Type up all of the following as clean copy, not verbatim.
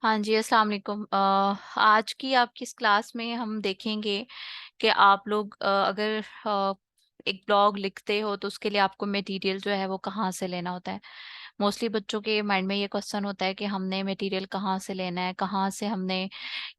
हाँ जी, अस्सलाम वालेकुम। आज की आपकी इस क्लास में हम देखेंगे कि आप लोग अगर एक ब्लॉग लिखते हो तो उसके लिए आपको मटेरियल जो है वो कहाँ से लेना होता है। मोस्टली बच्चों के माइंड में ये क्वेश्चन होता है कि हमने मटेरियल कहाँ से लेना है, कहाँ से हमने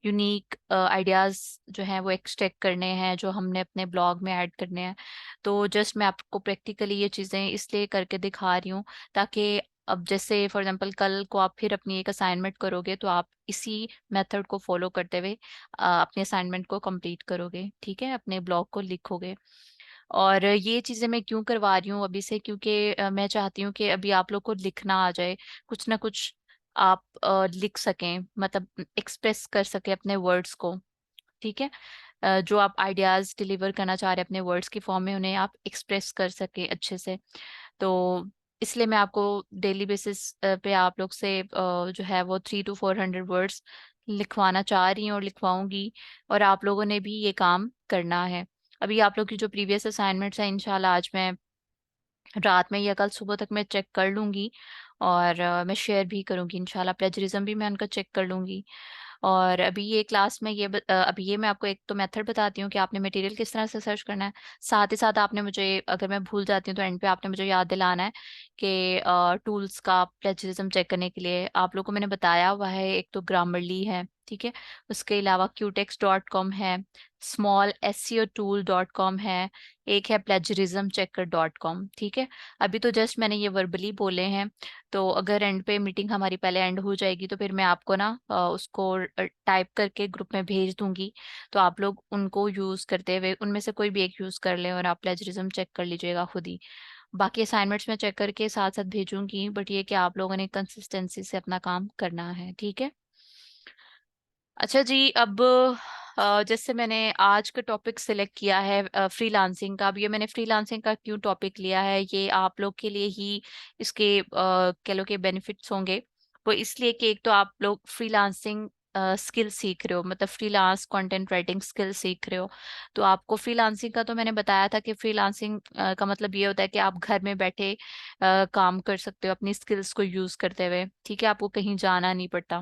यूनिक आइडियाज़ जो हैं वो एक्सट्रैक्ट करने हैं, जो हमने अपने ब्लॉग में ऐड करने हैं। तो जस्ट मैं आपको प्रैक्टिकली ये चीज़ें इसलिए करके दिखा रही हूँ ताकि अब जैसे फॉर एग्जांपल कल को आप फिर अपनी एक असाइनमेंट करोगे तो आप इसी मेथड को फॉलो करते हुए अपनी असाइनमेंट को कंप्लीट करोगे, ठीक है, अपने ब्लॉग को लिखोगे। और ये चीज़ें मैं क्यों करवा रही हूँ अभी से, क्योंकि मैं चाहती हूँ कि अभी आप लोग को लिखना आ जाए, कुछ ना कुछ आप लिख सकें, मतलब एक्सप्रेस कर सकें अपने वर्ड्स को, ठीक है। जो आप आइडियाज़ डिलीवर करना चाह रहे हैं अपने वर्ड्स की फॉर्म में, उन्हें आप एक्सप्रेस कर सकें अच्छे से। तो इसलिए मैं आपको डेली बेसिस पे आप लोग से जो है वो 300 to 400 वर्ड्स लिखवाना चाह रही हूँ और लिखवाऊंगी, और आप लोगों ने भी ये काम करना है। अभी आप लोग की जो प्रीवियस असाइनमेंट्स हैं, इंशाल्लाह आज मैं रात में या कल सुबह तक मैं चेक कर लूंगी, और मैं शेयर भी करूंगी इंशाल्लाह। प्लेजरिज्म भी मैं उनका चेक कर लूंगी। और अभी ये क्लास में अभी ये मैं आपको एक तो मेथड बताती हूँ कि आपने मटेरियल किस तरह से सर्च करना है। साथ ही साथ आपने मुझे, अगर मैं भूल जाती हूँ तो एंड पे आपने मुझे याद दिलाना है कि टूल्स का प्लेजरिज्म चेक करने के लिए आप लोगों को मैंने बताया हुआ है। एक तो ग्रामरली है, ठीक है, उसके अलावा qtex.com है, smallseotool.com है, एक है plagiarismchecker.com, ठीक है। अभी तो जस्ट मैंने ये वर्बली बोले हैं, तो अगर एंड पे मीटिंग हमारी पहले एंड हो जाएगी तो फिर मैं आपको ना उसको टाइप करके ग्रुप में भेज दूंगी। तो आप लोग उनको यूज करते हुए उनमें से कोई भी एक यूज कर लें और आप प्लेजरिज्म चेक कर लीजिएगा खुद ही। बाकी असाइनमेंट्स में चेक करके साथ साथ भेजूंगी, बट ये कि आप लोगों ने कंसिस्टेंसी से अपना काम करना है, ठीक है। अच्छा जी, अब जैसे मैंने आज का टॉपिक सिलेक्ट किया है फ्रीलांसिंग का। अब ये मैंने फ्रीलांसिंग का क्यों टॉपिक लिया है, ये आप लोग के लिए ही इसके कह लो के बेनिफिट्स होंगे। वो इसलिए कि एक तो आप लोग फ्रीलांसिंग स्किल सीख रहे हो, मतलब फ्रीलांस कंटेंट राइटिंग स्किल सीख रहे हो। तो आपको फ्रीलांसिंग का तो मैंने बताया था कि फ्रीलांसिंग का मतलब ये होता है कि आप घर में बैठे काम कर सकते हो अपनी स्किल्स को यूज करते हुए, ठीक है, आपको कहीं जाना नहीं पड़ता।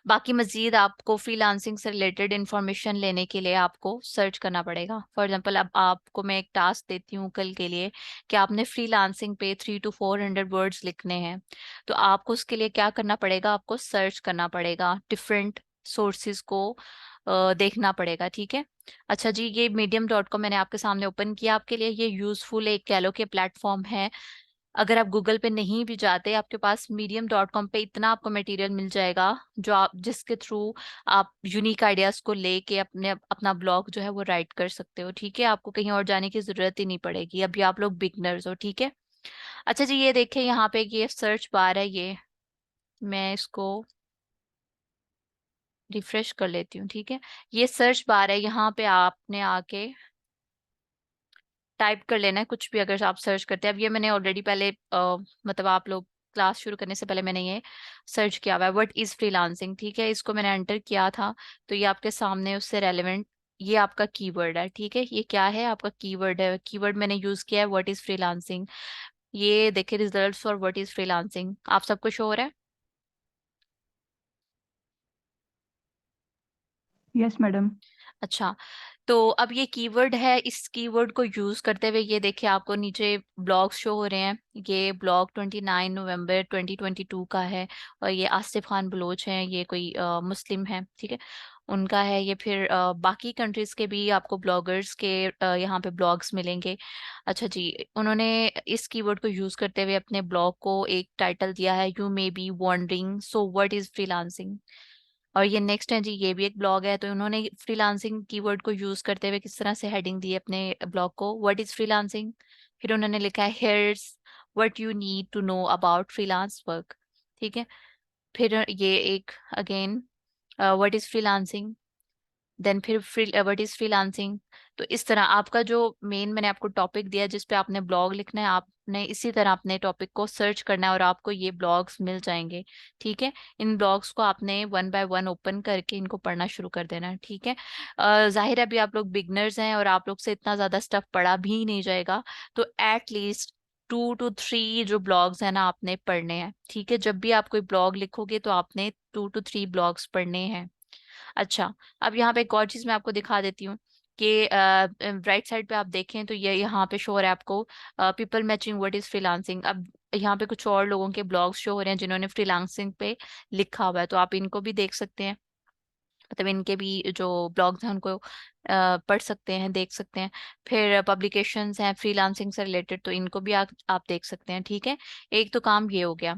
बाकी मजीद आपको फ्रीलांसिंग से रिलेटेड इंफॉर्मेशन लेने के लिए आपको सर्च करना पड़ेगा। फॉर एग्जांपल, अब आपको मैं एक टास्क देती हूँ कल के लिए कि आपने फ्रीलांसिंग पे 300 to 400 वर्ड्स लिखने हैं। तो आपको उसके लिए क्या करना पड़ेगा, आपको सर्च करना पड़ेगा, डिफरेंट सोर्सेज को देखना पड़ेगा, ठीक है। अच्छा जी, ये medium.com मैंने आपके सामने ओपन किया आपके लिए। ये यूजफुल एक कह लो कि प्लेटफॉर्म है। अगर आप गूगल पे नहीं भी जाते, आपके पास medium.com पे इतना आपको मटेरियल मिल जाएगा जो आप जिसके थ्रू आप यूनिक आइडियाज को लेके अपने अपना ब्लॉग जो है वो राइट कर सकते हो, ठीक है। आपको कहीं और जाने की जरूरत ही नहीं पड़ेगी। अभी आप लोग बिगनर्स हो, ठीक है। अच्छा जी, ये देखिए यहाँ पे ये सर्च बार है, ये मैं इसको रिफ्रेश कर लेती हूँ, ठीक है। ये सर्च बार है, यहाँ पे आपने आके टाइप कर लेना है कुछ भी अगर आप सर्च करते हैं। अब ये मैंने ऑलरेडी पहले मतलब आप लोग क्लास शुरू करने से पहले मैंने ये सर्च किया हुआ है, व्हाट इज फ्रीलांसिंग, ठीक है। इसको मैंने एंटर किया था, तो ये आपके सामने उससे रेलेवेंट ये आपका कीवर्ड है, ठीक है। ये क्या है, आपका कीवर्ड है। कीवर्ड मैंने यूज किया है व्हाट इज फ्रीलांसिंग। ये देखिए results for what is freelancing आप सबको शो हो रहा है। Yes madam. अच्छा, तो अब ये कीवर्ड है, इस कीवर्ड को यूज करते हुए ये देखिए आपको नीचे ब्लॉग शो हो रहे हैं। ये ब्लॉग 29 नवंबर 2022 का है, और ये आसिफ खान बलोच हैं, ये कोई मुस्लिम है, ठीक है, उनका है ये। फिर बाकी कंट्रीज के भी आपको ब्लॉगर्स के यहाँ पे ब्लॉग्स मिलेंगे। अच्छा जी, उन्होंने इस कीवर्ड को यूज करते हुए अपने ब्लॉग को एक टाइटल दिया है, you may be wondering so what is freelancing. और ये नेक्स्ट है जी, ये भी एक ब्लॉग है, तो उन्होंने फ्रीलांसिंग कीवर्ड को यूज करते हुए किस तरह से हेडिंग दी है अपने ब्लॉग को, व्हाट इज फ्रीलांसिंग। फिर उन्होंने लिखा है here's what you need to know about freelance work, ठीक है। फिर ये एक again what is freelancing, then फिर व्हाट इज फ्रीलांसिंग। तो इस तरह आपका जो मेन मैंने आपको टॉपिक दिया जिस पे आपने ब्लॉग लिखना है, आपने इसी तरह अपने टॉपिक को सर्च करना है और आपको ये ब्लॉग्स मिल जाएंगे, ठीक है। इन ब्लॉग्स को आपने वन बाय वन ओपन करके इनको पढ़ना शुरू कर देना है, ठीक है। जाहिर है अभी आप लोग बिगनर्स हैं और आप लोग से इतना ज्यादा स्टफ पढ़ा भी नहीं जाएगा, तो एट लीस्ट 2 to 3 जो ब्लॉग्स है ना आपने पढ़ने हैं, ठीक है। जब भी आप कोई ब्लॉग लिखोगे तो आपने 2 to 3 ब्लॉग्स पढ़ने हैं। अच्छा, अब यहाँ पे एक और चीज मैं आपको दिखा देती हूँ कि राइट साइड पे आप देखें तो ये यहाँ पे शो हो रहा है आपको people matching what is freelancing. अब यहाँ पे कुछ और लोगों के ब्लॉग्स शो हो रहे हैं जिन्होंने फ्रीलांसिंग पे लिखा हुआ है, तो आप इनको भी देख सकते हैं। मतलब इनके भी जो ब्लॉग्स हैं उनको पढ़ सकते हैं, देख सकते हैं। फिर पब्लिकेशंस हैं फ्रीलांसिंग से रिलेटेड, तो इनको भी आप देख सकते हैं, ठीक है। एक तो काम ये हो गया।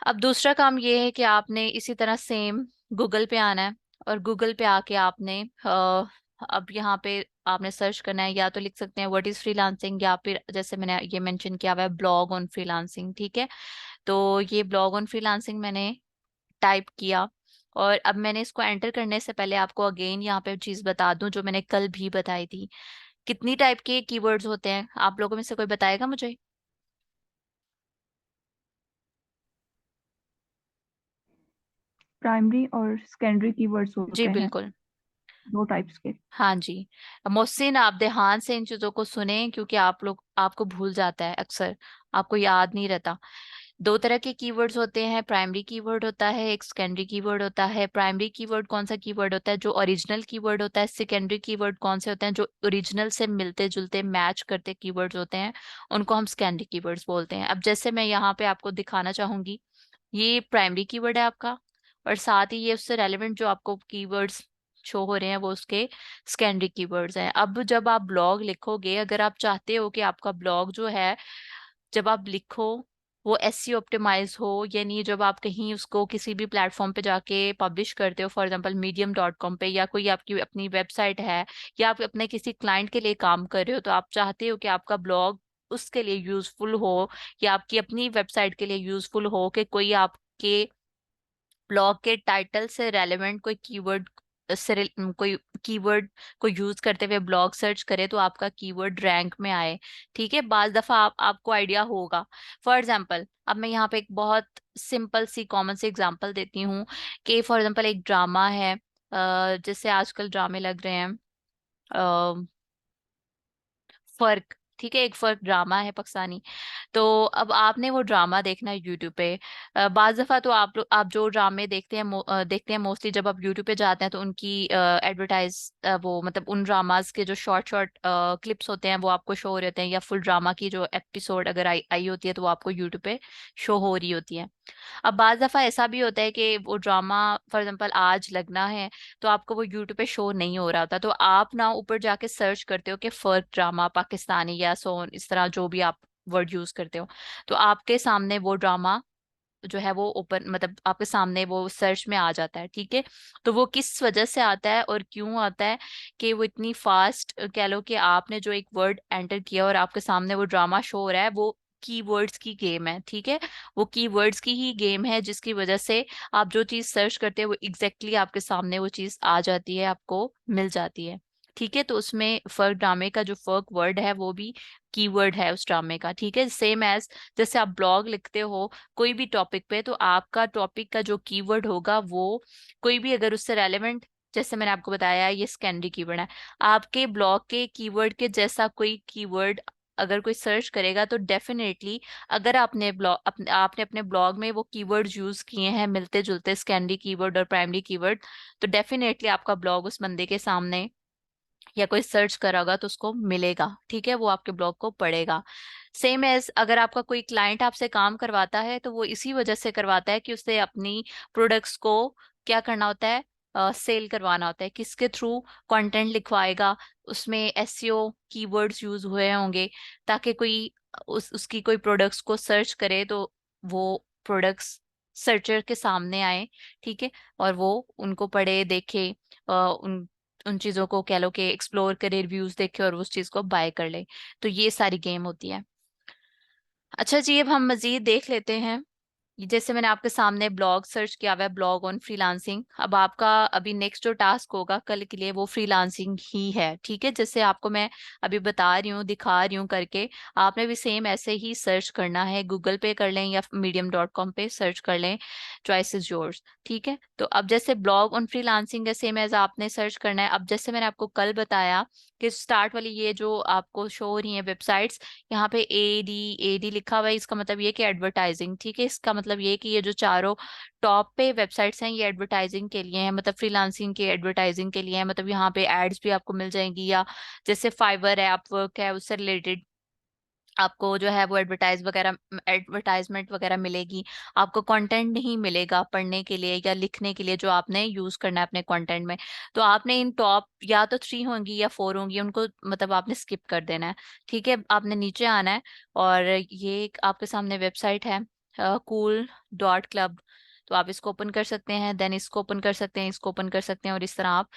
अब दूसरा काम ये है कि आपने इसी तरह सेम गूगल पे आना है, और गूगल पे आके आपने अब यहाँ पे आपने सर्च करना है, या तो लिख सकते हैं व्हाट इज फ्रीलांसिंग, या फिर जैसे मैंने ये मेंशन किया हुआ है ब्लॉग ऑन फ्रीलांसिंग, ठीक है। तो ये ब्लॉग ऑन फ्रीलांसिंग मैंने टाइप किया, और अब मैंने इसको एंटर करने से पहले आपको अगेन यहाँ पे चीज बता दूं जो मैंने कल भी बताई थी। कितनी टाइप के कीवर्ड्स होते हैं आप लोगों में से कोई बताएगा मुझे? प्राइमरी और सेकेंडरी कीवर्ड्स जी होते हैं, बिल्कुल। 2 टाइप्स के। हाँ जी। मोहसिन, आप ध्यान से इन चीजों को सुने क्योंकि आप लोग आपको भूल जाता है अक्सर, आपको याद नहीं रहता। 2 तरह के कीवर्ड्स होते हैं, प्राइमरी कीवर्ड होता है, एक सेकेंडरी कीवर्ड होता है। प्राइमरी कीवर्ड कौन सा कीवर्ड होता है? जो ओरिजिनल कीवर्ड होता है। सेकेंडरी कीवर्ड कौन से होते हैं? जो ओरिजिनल से मिलते जुलते मैच करते कीवर्ड्स होते हैं, उनको हम सेकेंडरी कीवर्ड्स बोलते हैं। अब जैसे मैं यहाँ पे आपको दिखाना चाहूंगी, ये प्राइमरी कीवर्ड है आपका, और साथ ही ये उससे रेलेवेंट जो आपको कीवर्ड्स शो हो रहे हैं वो उसके सेकेंडरी कीवर्ड्स हैं। अब जब आप ब्लॉग लिखोगे, अगर आप चाहते हो कि आपका ब्लॉग जो है जब आप लिखो वो एसईओ ऑप्टिमाइज हो, यानी जब आप कहीं उसको किसी भी प्लेटफॉर्म पे जाके पब्लिश करते हो, फॉर एग्जांपल medium.com पे, या कोई आपकी अपनी वेबसाइट है, या आप अपने किसी क्लाइंट के लिए काम कर रहे हो, तो आप चाहते हो कि आपका ब्लॉग उसके लिए यूजफुल हो, या आपकी अपनी वेबसाइट के लिए यूजफुल हो, कि कोई आपके ब्लॉग के टाइटल से रेलेवेंट कोई कीवर्ड कोई कीवर्ड को यूज करते हुए ब्लॉग सर्च करे तो आपका कीवर्ड रैंक में आए, ठीक है। बाज दफा आपको आइडिया होगा। फॉर एग्जांपल, अब मैं यहाँ पे एक बहुत सिंपल सी कॉमन सी एग्जांपल देती हूँ कि फॉर एग्जांपल एक ड्रामा है, जैसे आजकल ड्रामे लग रहे हैं, फर्क, ठीक है, एक फर्क ड्रामा है पाकिस्तानी। तो अब आपने वो ड्रामा देखना है यूट्यूब पे। बाज दफा तो आप जो ड्रामे देखते हैं देखते हैं मोस्टली, जब आप यूट्यूब पे जाते हैं तो उनकी एडवर्टाइज वो मतलब उन ड्रामाज के जो शॉर्ट शॉर्ट क्लिप्स होते हैं वो आपको शो हो रहे होते हैं, या फुल ड्रामा की जो एपिसोड अगर आई आई होती है तो वो आपको यूट्यूब पे शो हो रही होती है। अब बाज दफा ऐसा भी होता है कि वो ड्रामा फॉर एग्जाम्पल आज लगना है, तो आपको वो यूट्यूब पे शो नहीं हो रहा होता, तो आप ना ऊपर जाके सर्च करते हो कि फर्क ड्रामा पाकिस्तानी या सोन, इस तरह जो भी आप वर्ड यूज करते हो, तो आपके सामने वो ड्रामा जो है वो ओपन मतलब आपके सामने वो सर्च में आ जाता है, ठीक है। तो वो किस वजह से आता है और क्यों आता है, कि वो इतनी फास्ट कह लो कि आपने जो एक वर्ड एंटर किया और आपके सामने वो ड्रामा शो हो रहा है, वो कीवर्ड्स की गेम है, ठीक है। वो कीवर्ड्स की ही गेम है जिसकी वजह से आप जो चीज सर्च करते हैं वो एग्जैक्टली आपके सामने वो चीज आ जाती है, आपको मिल जाती है, ठीक है। तो उसमें फर्क ड्रामे का जो फर्क वर्ड है वो भी कीवर्ड है उस ड्रामे का, ठीक है। सेम एज जैसे आप ब्लॉग लिखते हो कोई भी टॉपिक पे, तो आपका टॉपिक का जो कीवर्ड होगा वो कोई भी अगर उससे रेलेवेंट, जैसे मैंने आपको बताया ये सेकेंडरी कीवर्ड है, आपके ब्लॉग के कीवर्ड के जैसा कोई कीवर्ड अगर कोई सर्च करेगा तो डेफिनेटली, अगर आपने अपने ब्लॉग में वो कीवर्ड्स यूज किए हैं मिलते जुलते सेकेंडरी कीवर्ड और प्राइमरी कीवर्ड, तो डेफिनेटली आपका ब्लॉग उस बंदे के सामने, या कोई सर्च करा होगा तो उसको मिलेगा, ठीक है, वो आपके ब्लॉग को पढ़ेगा। सेम एज अगर आपका कोई क्लाइंट आपसे काम करवाता है तो वो इसी वजह से करवाता है कि उसे अपनी प्रोडक्ट्स को क्या करना होता है, सेल करवाना होता है। किसके थ्रू? कंटेंट लिखवाएगा, उसमें एसईओ कीवर्ड्स यूज हुए होंगे, ताकि कोई उसकी कोई प्रोडक्ट्स को सर्च करे तो वो प्रोडक्ट्स सर्चर के सामने आए, ठीक है, और वो उनको पढ़े देखे, उन उन चीजों को कह लो कि एक्सप्लोर करे, रिव्यूज देखे और उस चीज को बाय कर ले। तो ये सारी गेम होती है। अच्छा जी, अब हम मजीद देख लेते हैं। जैसे मैंने आपके सामने ब्लॉग सर्च किया हुआ है, ब्लॉग ऑन फ्रीलांसिंग। अब आपका अभी नेक्स्ट जो टास्क होगा कल के लिए वो फ्रीलांसिंग ही है, ठीक है। जैसे आपको मैं अभी बता रही हूँ, दिखा रही हूँ करके, आपने भी सेम ऐसे ही सर्च करना है। गूगल पे कर लें या medium.com पे सर्च कर लें, चॉइस इज योर्स, ठीक है। तो अब जैसे ब्लॉग ऑन फ्रीलांसिंग है, सेम एज आपने सर्च करना है। अब जैसे मैंने आपको कल बताया कि स्टार्ट वाली ये जो आपको शो हो रही है वेबसाइट्स, यहाँ पे AD लिखा हुआ है, इसका मतलब ये कि एडवर्टाइजिंग, ठीक है। इसका मतलब ये कि ये जो चारों टॉप पे वेबसाइट्स हैं ये एडवर्टाइजिंग के लिए हैं, मतलब फ्रीलांसिंग के एडवर्टाइजिंग के लिए है। मतलब यहाँ पे एड्स भी आपको मिल जाएंगी, या जैसे फाइवर है, अपवर्क है, उससे रिलेटेड आपको जो है वो एडवर्टाइजमेंट वगैरह मिलेगी। आपको कंटेंट नहीं मिलेगा पढ़ने के लिए या लिखने के लिए जो आपने यूज करना है अपने कंटेंट में। तो आपने इन टॉप या तो 3 होंगी या 4 होंगी, उनको मतलब आपने स्किप कर देना है, ठीक है। आपने नीचे आना है और ये एक आपके सामने वेबसाइट है, cool.club। तो आप इसको ओपन कर सकते हैं, देन इसको ओपन कर सकते हैं, इसको ओपन कर सकते हैं, और इस तरह आप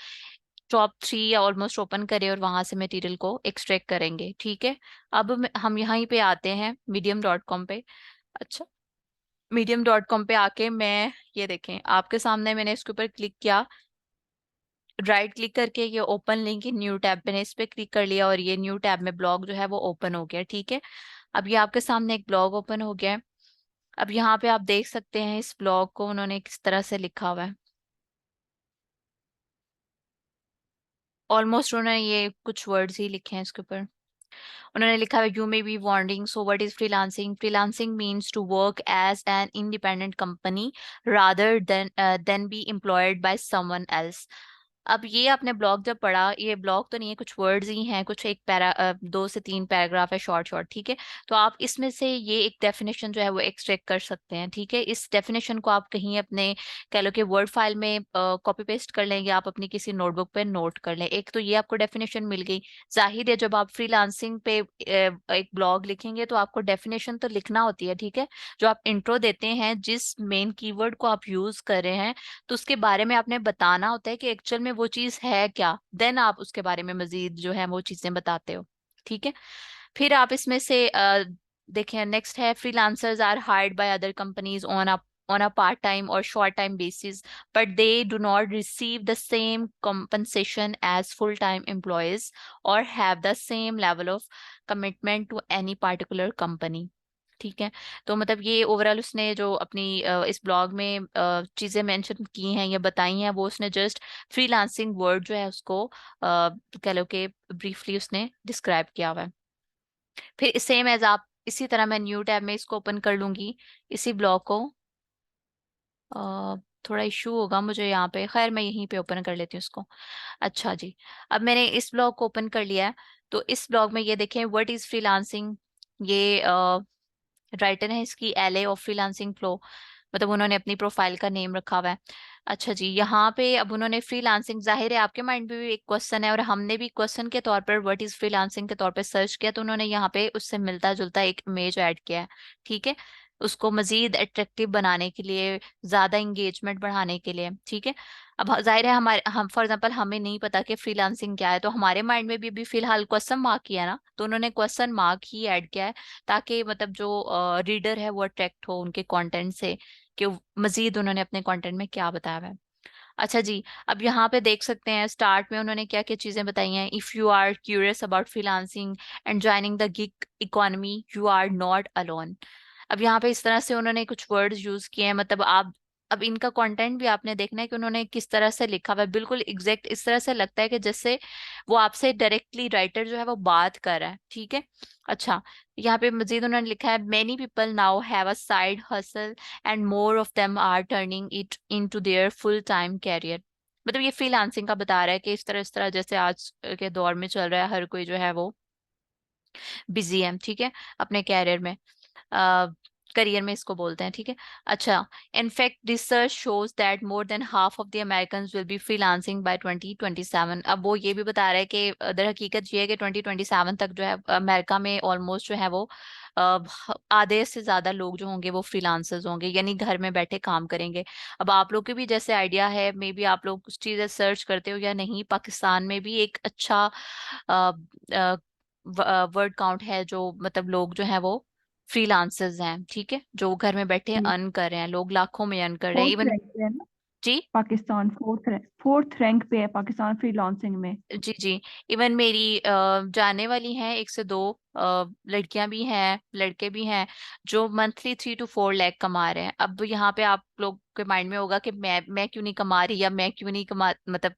टॉप 3 या ऑलमोस्ट ओपन करें और वहां से मटेरियल को एक्सट्रैक्ट करेंगे, ठीक है। अब हम यहाँ पे आते हैं medium.com पे। अच्छा, medium.com पे आके मैं, ये देखें आपके सामने, मैंने इसके ऊपर क्लिक किया, राइट क्लिक करके ये open link in new tab, मैंने इस पे क्लिक कर लिया और ये न्यू टैब में ब्लॉग जो है वो ओपन हो गया, ठीक है। अब ये आपके सामने एक ब्लॉग ओपन हो गया है। अब यहाँ पे आप देख सकते हैं इस ब्लॉग को उन्होंने किस तरह से लिखा हुआ है। ऑलमोस्ट उन्होंने ये कुछ वर्ड्स ही लिखे हैं इसके ऊपर। उन्होंने लिखा है, you may be wondering so what is freelancing, freelancing means to work as an independent company rather than be employed by someone else. अब ये आपने ब्लॉग जब पढ़ा, ये ब्लॉग तो नहीं है, कुछ वर्ड्स ही हैं, कुछ एक 2 से 3 पैराग्राफ है, शॉर्ट शॉर्ट, ठीक है। तो आप इसमें से ये एक डेफिनेशन जो है वो एक्सट्रैक्ट कर सकते हैं, ठीक है। इस डेफिनेशन को आप कहीं अपने, कह लो कि वर्ड फाइल में कॉपी पेस्ट कर लेंगे, आप अपनी किसी नोटबुक पे नोट कर लें। एक तो ये आपको डेफिनेशन मिल गई। जाहिर है जब आप फ्रीलांसिंग पे एक ब्लॉग लिखेंगे तो आपको डेफिनेशन तो लिखना होती है, ठीक है। जो आप इंट्रो देते हैं, जिस मेन कीवर्ड को आप यूज कर रहे हैं, तो उसके बारे में आपने बताना होता है कि एक्चुअल में वो चीज है क्या, देन आप उसके बारे में मजीद जो है वो चीजें बताते हो, ठीक है। फिर आप इसमें से देखें, नेक्स्ट है, freelancers are hired by other companies on a part-time or short-time basis, but they do not receive the same compensation as full-time employees or have the same level of commitment to any particular company, ठीक है। तो मतलब ये overall उसने जो अपनी इस blog में चीजें मेंशन की हैं या बताई हैं, वो उसने जस्ट फ्रीलांसिंग वर्ड जो है उसको कह लो कि ब्रीफली उसने डिस्क्राइब किया हुआ है। फिर सेम एज आप इसी तरह मैं न्यू टैब में इसको ओपन कर लूंगी, इसी ब्लॉग को। थोड़ा इशू होगा मुझे यहाँ पे, खैर मैं यहीं पे ओपन कर लेती हूँ इसको। अच्छा जी, अब मैंने इस ब्लॉग को ओपन कर लिया है। तो इस ब्लॉग में ये देखें, व्हाट इज फ्रीलांसिंग, ये राइटर है इसकी एलए ऑफ फ्रीलांसिंग फ्लो, मतलब उन्होंने अपनी प्रोफाइल का नेम रखा हुआ है। अच्छा जी, यहाँ पे अब उन्होंने फ्रीलांसिंग, जाहिर है आपके माइंड में भी एक क्वेश्चन है और हमने भी क्वेश्चन के तौर पर व्हाट इज फ्रीलांसिंग के तौर पर सर्च किया, तो उन्होंने यहाँ पे उससे मिलता जुलता एक इमेज ऐड किया है, ठीक है। उसको मजीद अट्रैक्टिव बनाने के लिए, ज्यादा इंगेजमेंट बढ़ाने के लिए, ठीक है। अब जाहिर है हमारे, हम फॉर एग्जांपल हमें नहीं पता कि फ्रीलांसिंग क्या है, तो हमारे माइंड में भी अभी फिलहाल क्वेश्चन मार्क किया है ना, तो उन्होंने क्वेश्चन मार्क ही ऐड किया है, ताकि मतलब जो रीडर है वो अट्रैक्ट हो उनके कंटेंट से, कि मजीद उन्होंने अपने कंटेंट में क्या बताया हुआ है। अच्छा जी, अब यहाँ पे देख सकते हैं स्टार्ट में उन्होंने क्या क्या चीजें बताई हैं। If you are curious about freelancing and joining the gig economy, you are not alone. अब यहाँ पे इस तरह से उन्होंने कुछ वर्ड्स यूज किए हैं, मतलब आप, अब इनका कंटेंट भी आपने देखना है कि उन्होंने किस तरह से लिखा हुआ है, बिल्कुल एग्जैक्ट इस तरह से लगता है कि जैसे वो आपसे डायरेक्टली, राइटर जो है वो बात कर रहा है, ठीक है। अच्छा, यहाँ पे मजीद उन्होंने लिखा है, many people now have a side hustle and more of them are turning it into their full time career. मतलब ये फ्रीलांसिंग का बता रहा है कि इस तरह जैसे आज के दौर में चल रहा है, हर कोई जो है वो बिजी है, ठीक है, अपने कैरियर में, करियर में इसको बोलते हैं, ठीक है। अच्छा, in fact research shows that more than half of the American will be freelancing by 2027। अब वो ये भी बता रहा है कि दर हकीकत ये है कि 2027 तक जो है अमेरिका में ऑलमोस्ट जो है वो आधे से ज्यादा लोग जो होंगे वो फ्रीलांसर्स होंगे, यानी घर में बैठे काम करेंगे। अब आप लोग के भी जैसे आइडिया है, मे बी आप लोग कुछ चीजें सर्च करते हो या नहीं, पाकिस्तान में भी एक अच्छा वर्ड काउंट है, जो मतलब लोग जो हैं वो फ्रीलांसर्स हैं, ठीक है, जो घर में बैठे अर्न कर रहे हैं, लोग लाखों में अर्न कर रहे हैं फोर्थ इवन। रैंक पे है ना? जी पाकिस्तान फोर्थ रैंक पे है पाकिस्तान फ्रीलांसिंग में। जी जी, इवन मेरी जाने वाली हैं 1 से 2 लड़कियां भी हैं, लड़के भी हैं, जो मंथली 3 to 4 लाख कमा रहे हैं। अब यहाँ पे आप लोग के माइंड में होगा कि मैं क्यों नहीं कमा रही, या मैं क्यों नहीं कमा, मतलब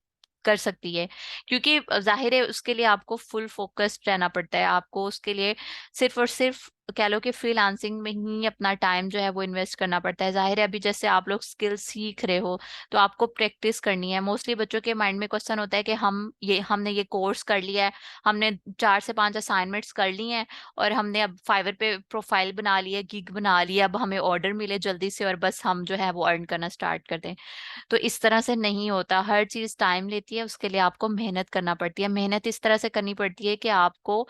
कर सकती है, क्योंकि जाहिर है उसके लिए आपको फुल फोकस्ड रहना पड़ता है, आपको उसके लिए सिर्फ और सिर्फ कह लो कि फ्रीलांसिंग में ही अपना टाइम जो है वो इन्वेस्ट करना पड़ता है। जाहिर है अभी जैसे आप लोग स्किल सीख रहे हो तो आपको प्रैक्टिस करनी है। मोस्टली बच्चों के माइंड में क्वेश्चन होता है कि हमने ये कोर्स कर लिया है, हमने 4 से 5 असाइनमेंट्स कर ली हैं, और हमने अब फाइवर पे प्रोफाइल बना ली है, गिग बना लिया, अब हमें ऑर्डर मिले जल्दी से और बस हम जो है वो अर्न करना स्टार्ट कर दें। तो इस तरह से नहीं होता, हर चीज टाइम लेती है, उसके लिए आपको मेहनत करना पड़ती है। मेहनत इस तरह से करनी पड़ती है कि आपको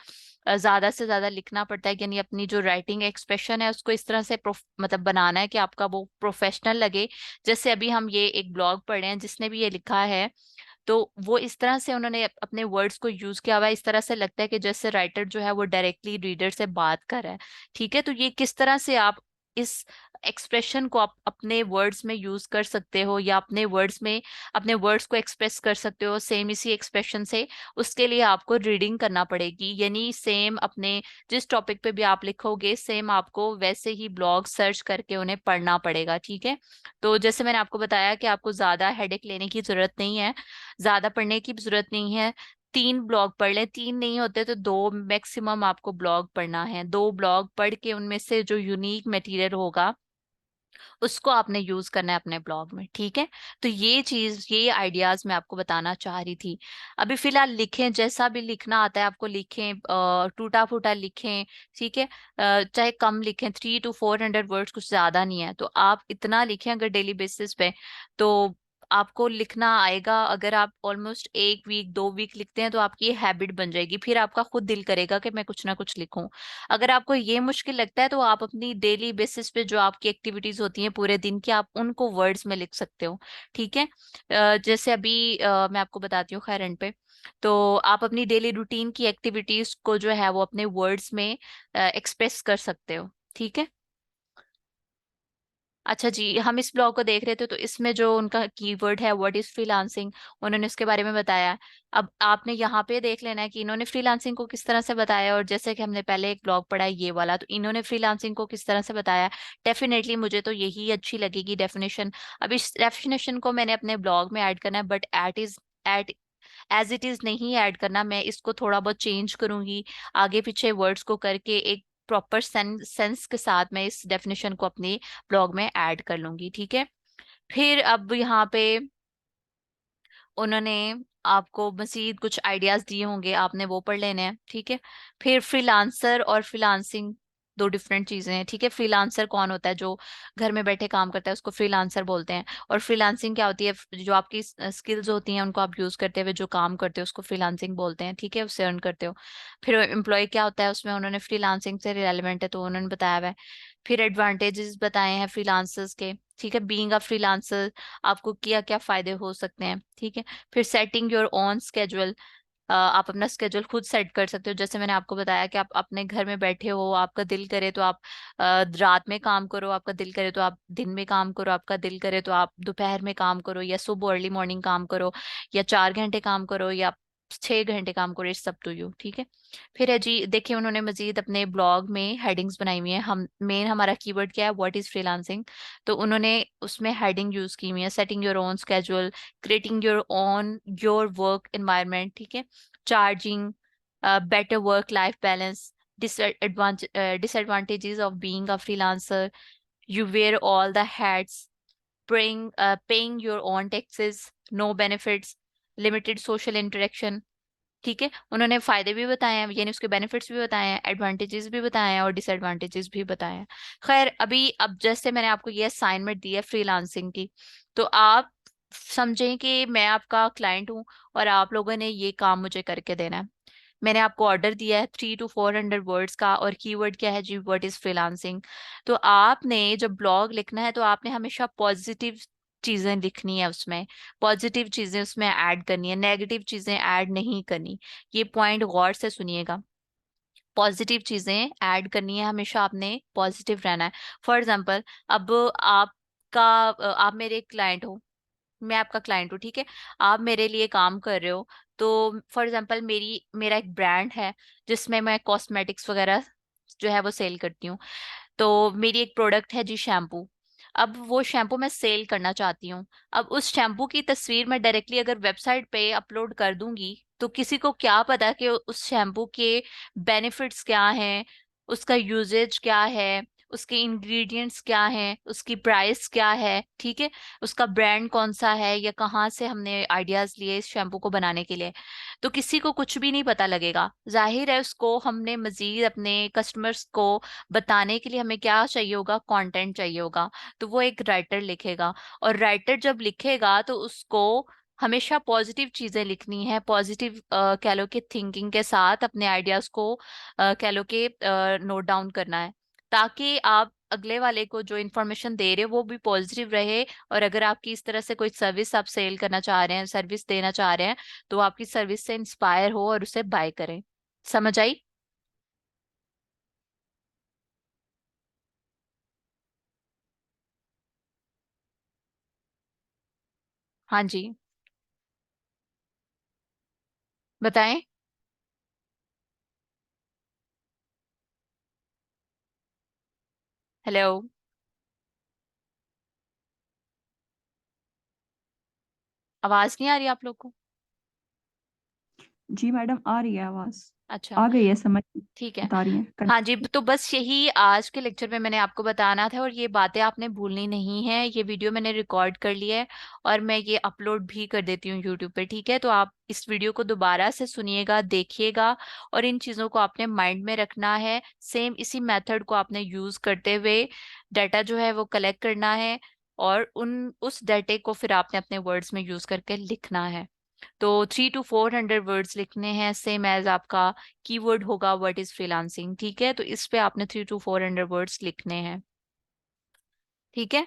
ज्यादा से ज्यादा लिखना पड़ता है, यानी अपनी जो राइटिंग एक्सप्रेशन है उसको इस तरह से मतलब बनाना है कि आपका वो प्रोफेशनल लगे। जैसे अभी हम ये एक ब्लॉग पढ़ रहे हैं, जिसने भी ये लिखा है तो वो इस तरह से उन्होंने अपने वर्ड्स को यूज किया हुआ है, इस तरह से लगता है कि जैसे राइटर जो है वो डायरेक्टली रीडर से बात कर रहा है। ठीक है, तो ये किस तरह से आप इस एक्सप्रेशन को आप अपने वर्ड्स में यूज कर सकते हो, या अपने वर्ड्स में अपने वर्ड्स को एक्सप्रेस कर सकते हो सेम इसी एक्सप्रेशन से, उसके लिए आपको रीडिंग करना पड़ेगी। यानी सेम अपने जिस टॉपिक पे भी आप लिखोगे सेम आपको वैसे ही ब्लॉग सर्च करके उन्हें पढ़ना पड़ेगा। ठीक है, तो जैसे मैंने आपको बताया कि आपको ज्यादा हेडेक लेने की जरूरत नहीं है, ज्यादा पढ़ने की भी जरूरत नहीं है। 3 ब्लॉग पढ़ लें, 3 नहीं होते तो 2 मैक्सिमम आपको ब्लॉग पढ़ना है। 2 ब्लॉग पढ़ के उनमें से जो यूनिक मटेरियल होगा उसको आपने यूज करना है अपने ब्लॉग में। ठीक है, तो ये आइडियाज मैं आपको बताना चाह रही थी। अभी फिलहाल लिखें, जैसा भी लिखना आता है आपको लिखें, टूटा फूटा लिखें। ठीक है, चाहे कम लिखें, 300 to 400 वर्ड्स कुछ ज्यादा नहीं है, तो आप इतना लिखें अगर डेली बेसिस पे, तो आपको लिखना आएगा। अगर आप ऑलमोस्ट 1 वीक 2 वीक लिखते हैं तो आपकी ये हैबिट बन जाएगी, फिर आपका खुद दिल करेगा कि मैं कुछ ना कुछ लिखूं। अगर आपको ये मुश्किल लगता है तो आप अपनी डेली बेसिस पे जो आपकी एक्टिविटीज होती हैं पूरे दिन की, आप उनको वर्ड्स में लिख सकते हो। ठीक है, जैसे अभी मैं आपको बताती हूँ खैर एंड पे, तो आप अपनी डेली रूटीन की एक्टिविटीज को जो है वो अपने वर्ड्स में एक्सप्रेस कर सकते हो। ठीक है, अच्छा जी, हम इस ब्लॉग को देख रहे थे तो इसमें जो उनका कीवर्ड है व्हाट इज फ्रीलांसिंग, उन्होंने उसके बारे में बताया। अब आपने यहाँ पे देख लेना है कि इन्होंने फ्रीलांसिंग को किस तरह से बताया, और जैसे कि हमने पहले एक ब्लॉग पढ़ा है ये वाला, तो इन्होंने फ्रीलांसिंग को किस तरह से बताया। डेफिनेटली मुझे तो यही अच्छी लगेगी डेफिनेशन। अब इस डेफिनेशन को मैंने अपने ब्लॉग में ऐड करना है, but at as it is नहीं ऐड करना, मैं इसको थोड़ा बहुत चेंज करूंगी, आगे पीछे वर्ड्स को करके एक प्रॉपर सेंस के साथ मैं इस डेफिनेशन को अपने ब्लॉग में ऐड कर लूंगी। ठीक है, फिर अब यहाँ पे उन्होंने आपको मजीद कुछ आइडियाज दिए होंगे, आपने वो पढ़ लेने हैं। ठीक है, फिर फ्रीलांसर और फ्रीलांसिंग 2 डिफरेंट चीजें हैं। ठीक है, फ्रीलांसर कौन होता है, जो घर में बैठे काम करता है उसको फ्रीलांसर बोलते हैं, और फ्रीलांसिंग क्या होती है, जो आपकी स्किल्स होती हैं उनको आप यूज करते हुए जो काम करते हो उसको फ्रीलांसिंग बोलते हैं। ठीक है, उससे अर्न करते हो। फिर एम्प्लॉय क्या होता है, उसमें उन्होंने फ्रीलांसिंग से रिलेवेंट है तो उन्होंने बताया हुआ है। फिर एडवांटेजेस बताए हैं फ्रीलांसर्स के। ठीक है, बीइंग अ फ्रीलांसर आपको क्या क्या फायदे हो सकते हैं। ठीक है, फिर सेटिंग योर ओन स्केड्यूल, आप अपना स्केड्यूल खुद सेट कर सकते हो। जैसे मैंने आपको बताया कि आप अपने घर में बैठे हो, आपका दिल करे तो आप रात में काम करो, आपका दिल करे तो आप दिन में काम करो, आपका दिल करे तो आप दोपहर में काम करो, या सुबह अर्ली मॉर्निंग काम करो, या 4 घंटे काम करो, या 6 घंटे काम करो, इट्स सब टू यू। ठीक है, फिर है जी, देखिए उन्होंने मजीद अपने ब्लॉग में हेडिंग्स बनाई हुई है। हम मेन हमारा कीवर्ड क्या है, व्हाट इज फ्रीलांसिंग, तो उन्होंने उसमें हेडिंग यूज की हुई है, setting your own schedule, creating your work environment. ठीक है, charging, better work life balance, disadvantages of being a freelancer, you wear all the hats, paying your own taxes, no benefits, limited social interaction। ठीक है, उन्होंने फायदे भी बताए हैं, यानी उसके बेनिफिट्स भी बताए हैं, एडवांटेजेस भी बताए हैं, और डिसएडवांटेजेस भी बताए हैं। खैर अभी अब जैसे मैंने आपको ये असाइनमेंट दी है फ्रीलांसिंग की, तो आप समझें कि मैं आपका क्लाइंट हूँ और आप लोगों ने ये काम मुझे करके देना है। मैंने आपको ऑर्डर दिया है 300 to 400 वर्ड्स का, और कीवर्ड क्या है जी, व्हाट इज फ्रीलांसिंग। तो आपने जब ब्लॉग लिखना है तो आपने हमेशा पॉजिटिव चीजें लिखनी है उसमें, पॉजिटिव चीजें उसमें ऐड करनी है, नेगेटिव चीजें ऐड नहीं करनी। ये पॉइंट गौर से सुनिएगा, पॉजिटिव चीजें ऐड करनी है, हमेशा आपने पॉजिटिव रहना है। फॉर एग्जाम्पल, अब आप मेरे क्लाइंट हो, मैं आपका क्लाइंट हूँ। ठीक है, आप मेरे लिए काम कर रहे हो, तो फॉर एग्जांपल मेरा एक ब्रांड है जिसमें मैं कॉस्मेटिक्स वगैरह जो है वो सेल करती हूँ। तो मेरी एक प्रोडक्ट है जी शैम्पू, अब वो शैम्पू मैं सेल करना चाहती हूँ। अब उस शैम्पू की तस्वीर मैं डायरेक्टली अगर वेबसाइट पे अपलोड कर दूंगी तो किसी को क्या पता कि उस शैम्पू के बेनिफिट्स क्या हैं, उसका यूजेज क्या है, उसके इंग्रेडिएंट्स क्या हैं, उसकी प्राइस क्या है, ठीक है, उसका ब्रांड कौन सा है, या कहाँ से हमने आइडियाज लिए इस शैम्पू को बनाने के लिए। तो किसी को कुछ भी नहीं पता लगेगा। जाहिर है उसको हमने मजीद अपने कस्टमर्स को बताने के लिए हमें क्या चाहिए होगा, कंटेंट चाहिए होगा। तो वो एक राइटर लिखेगा, और राइटर जब लिखेगा तो उसको हमेशा पॉजिटिव चीजें लिखनी है, पॉजिटिव कह लो कि थिंकिंग के साथ अपने आइडियाज को कह लो कि नोट डाउन करना है, ताकि आप अगले वाले को जो इन्फॉर्मेशन दे रहे हो वो भी पॉजिटिव रहे। और अगर आपकी इस तरह से कोई सर्विस आप सेल करना चाह रहे हैं, सर्विस देना चाह रहे हैं, तो वो आपकी सर्विस से इंस्पायर हो और उसे बाय करें। समझ आई? हाँ जी, बताएं। हेलो। आवाज नहीं आ रही आप लोग को? जी मैडम, आ रही है आवाज। अच्छा, आ गई है समझ। ठीक है। बता रही हैं हाँ जी, कर। तो बस यही आज के लेक्चर में मैंने आपको बताना था, और ये बातें आपने भूलनी नहीं है। ये वीडियो मैंने रिकॉर्ड कर लिया है और मैं ये अपलोड भी कर देती हूँ यूट्यूब पे, ठीक है? तो आप इस वीडियो को दोबारा से सुनिएगा, देखिएगा, और इन चीज़ों को आपने माइंड में रखना है। सेम इसी मेथड को आपने यूज करते हुए डाटा जो है वो कलेक्ट करना है, और उन उस डाटे को फिर आपने अपने वर्ड्स में यूज करके लिखना है। तो 300 to 400 वर्ड्स लिखने हैं, सेम एज आपका कीवर्ड होगा व्हाट इज फ्रीलांसिंग, ठीक है? तो इस पे आपने 300 to 400 वर्ड्स लिखने हैं, ठीक है?